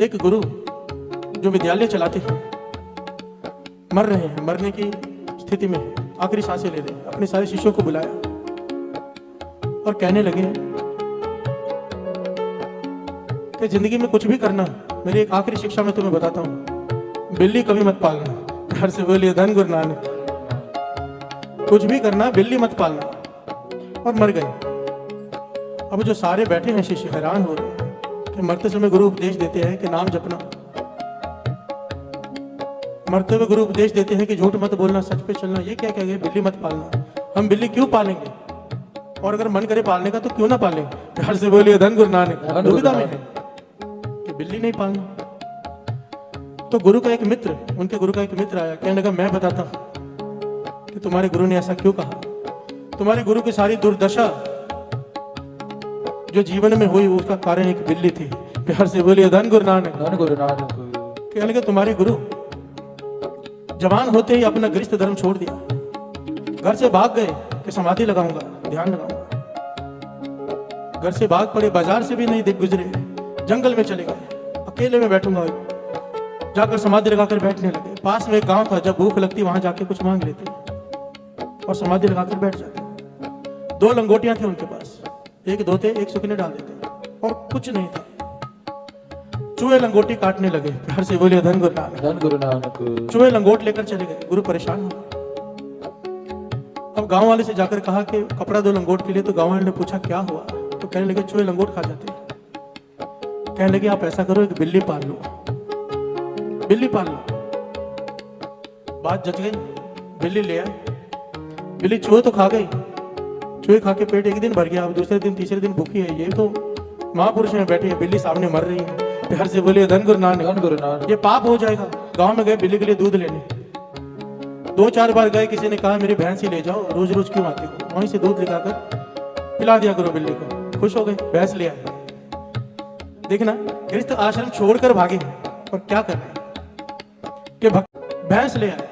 एक गुरु जो विद्यालय चलाते हैं मर रहे हैं, मरने की स्थिति में आखिरी सांसें ले रहे हैं, अपने सारे शिष्यों को बुलाया और कहने लगे कि जिंदगी में कुछ भी करना, मेरी एक आखिरी शिक्षा में तुम्हें बताता हूं, बिल्ली कभी मत पालना। घर से बोलिए धन गुरु नानक। कुछ भी करना, बिल्ली मत पालना। और मर गए। अब जो सारे बैठे हैं शिष्य हैरान हो रहे हैं कि मरते समय गुरु उपदेश देते हैं कि नाम जपना, मरते हुए गुरु उपदेश देते हैं कि झूठ मत बोलना, सच पे चलना। ये क्या कह गए, बिल्ली मत पालना। हम बिल्ली क्यों पालेंगे, और अगर मन करे पालने का तो क्यों ना पालें। घर से बोलिए धन गुरु नानक। दुविधा में है कि बिल्ली नहीं पालना। तो गुरु का एक मित्र, उनके गुरु का एक मित्र आया, कहने लगा मैं बताता हूं कि तुम्हारे गुरु ने ऐसा क्यों कहा। तुम्हारे गुरु की सारी दुर्दशा जो जीवन में हुई उसका कारण एक बिल्ली थी। प्यार से बोलिए धन गुरु नानक। धन गुरु नानक। कहने लगे तुम्हारे गुरु जवान होते ही अपना गृहस्थ धर्म छोड़ दिया, घर से भाग गए कि समाधि लगाऊंगा, ध्यान लगाऊंगा। घर से भाग पड़े, बाजार से भी नहीं देख गुजरे, जंगल में चले गए, अकेले में बैठूंगा, जाकर समाधि लगाकर बैठने लगे। पास में एक गांव था, जब भूख लगती वहां जाके कुछ मांग लेते और समाधि लगाकर बैठ जाते। 2 लंगोटियां थी उनके पास, एक धोते एक सुखने डाल देते और कुछ नहीं था। चूहे लंगोटी काटने लगे। घर से बोलिए धन गुरु नानक। धन गुरु नानक। चूहे लंगोट लेकर चले गए। गुरु परेशान हो गए। अब गांव वाले से जाकर कहा कि कपड़ा दो लंगोट के लिए। तो गांव वाले ने पूछा क्या हुआ, तो कहने लगे चूहे लंगोट खा जाते। कहने लगे आप ऐसा करो, एक बिल्ली पाल लो, बिल्ली पाल लो। बात जच गई, बिल्ली ले आए। बिल्ली चूहे तो खा गई, चूहे खा के पेट एक दिन भर गया, अब दूसरे दिन तीसरे दिन भूखी है। ये तो महापुरुष में बैठी है, बिल्ली सामने मर रही है। प्यार से बोलिए धन गुरु नानक। धन गुरु नानक। ये पाप हो जाएगा। गांव में गए बिल्ली के लिए दूध लेने, 2-4 बार गए। किसी ने कहा मेरी भैंस ही ले जाओ, रोज रोज क्यों आते हो। वहीं से दूध लेकर पिला दिया करो बिल्ली को। खुश हो गए, भैंस ले आए। देखना, गृहस्थ आश्रम छोड़कर भागे और क्या कर रहे हैं कि भैंस ले आए।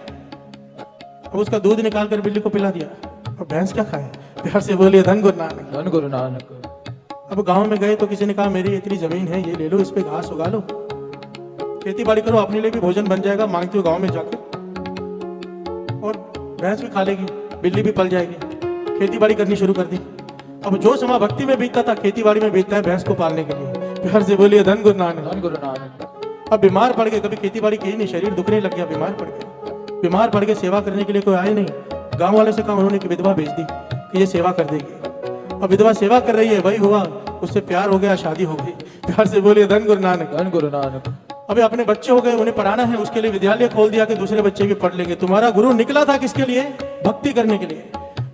अब उसका दूध निकाल कर बिल्ली को पिला दिया और भैंस क्या खाए। प्यार से बोलिए धन गुरु नानक। धन गुरु नानक। अब गांव में गए तो किसी ने कहा मेरी इतनी जमीन है, ये ले लो, इस पे घास उगा लो, खेती बाड़ी करो, अपने लिए भी भोजन बन जाएगा, मांगते हो गांव में जाकर, और भैंस भी खा लेगी, बिल्ली भी पल जाएगी। खेती बाड़ी करनी शुरू कर दी। अब जो समय भक्ति में बीतता था खेती बाड़ी में बीतता है भैंस को पालने के लिए। प्यार से बोलिए धन गुरु नानक। धन गुरु नानक। अब बीमार पड़ गए, कभी खेती बाड़ी की नहीं, शरीर दुखने लग गया, बीमार पड़ गए। बीमार पड़ गए, सेवा करने के लिए कोई आए नहीं। गाँव वाले से कहा, उन्होंने विधवा भेज दी कि ये सेवा कर देगी। अब विधवा सेवा कर रही है, वही हुआ, उससे प्यार हो गया, शादी हो गई। प्यार से बोलिए धन गुरु नानक। धन गुरु नानक। अभी अपने बच्चे हो गए, उन्हें पढ़ाना है, उसके लिए विद्यालय खोल दिया कि दूसरे बच्चे भी पढ़ लेंगे। तुम्हारा गुरु निकला था किसके लिए, भक्ति करने के लिए,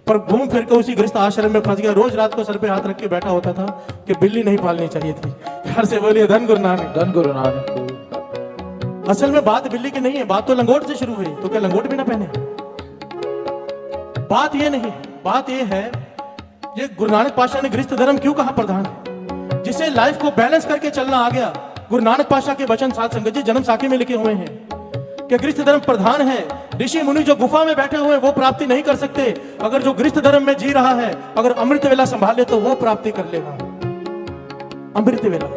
पर घूम फिर के उसी गृहस्थ आश्रम में फंस गया। रोज रात को सर पे हाथ रख के बैठा होता था कि बिल्ली नहीं पालनी चाहिए थी। प्यार से बोलिए धन गुरु नानक। धन गुरु नानक। असल में बात बिल्ली की नहीं है, बात तो लंगोट से शुरू हुई। तो क्या लंगोट भी ना पहने, बात ये नहीं, बात ये है ये गुरु नानक पातशाह ने गृहस्थ धर्म क्यों कहा प्रधान है, जिसे लाइफ को बैलेंस करके चलना आ गया। गुरु नानक पातशाह के वचन साध संगत जी जन्म साखी में लिखे हुए हैं कि गृहस्थ धर्म प्रधान है। ऋषि मुनि जो गुफा में बैठे हुए हैं वो प्राप्ति नहीं कर सकते। अगर जो गृहस्थ धर्म में जी रहा है, अगर अमृत वेला संभाल ले तो वो प्राप्ति कर लेगा। अमृत वेला,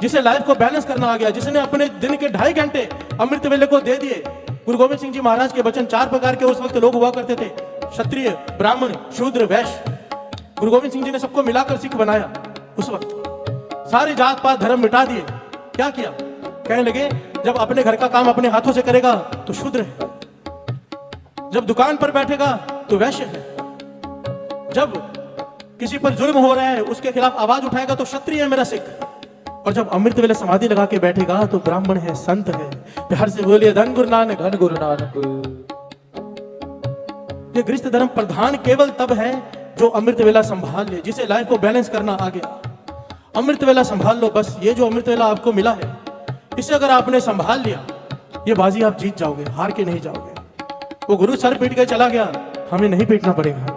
जिसे लाइफ को बैलेंस करना आ गया, जिसने अपने दिन के 2.5 घंटे अमृत वेले को दे दिए। गुरु गोविंद सिंह जी महाराज के वचन 4 प्रकार के उस वक्त लोग हुआ करते थे, क्षत्रिय, ब्राह्मण, शूद्र, वैश्य। गुरु गोविंद सिंह जी ने सबको मिलाकर सिख बनाया। उस वक्त सारी जात पात धर्म मिटा दिए। क्या किया, कहने लगे जब अपने घर का काम अपने हाथों से करेगा तो शूद्र है, जब दुकान पर बैठेगा तो वैश्य है, जब किसी पर जुल्म हो रहा है उसके खिलाफ आवाज उठाएगा तो क्षत्रिय है मेरा सिख, और जब अमृत वेले समाधि लगा के बैठेगा तो ब्राह्मण है, संत है। प्यार से बोलिए धन गुरु नानक। धन गुरु नानक। ये गृहस्थ धर्म प्रधान केवल तब है जो अमृत वेला संभाल ले, जिसे लाइफ को बैलेंस करना आ गया। अमृत वेला संभाल लो बस। ये जो अमृत वेला आपको मिला है, इसे अगर आपने संभाल लिया, ये बाजी आप जीत जाओगे, हार के नहीं जाओगे। वो गुरु सर पीट के चला गया, हमें नहीं पीटना पड़ेगा।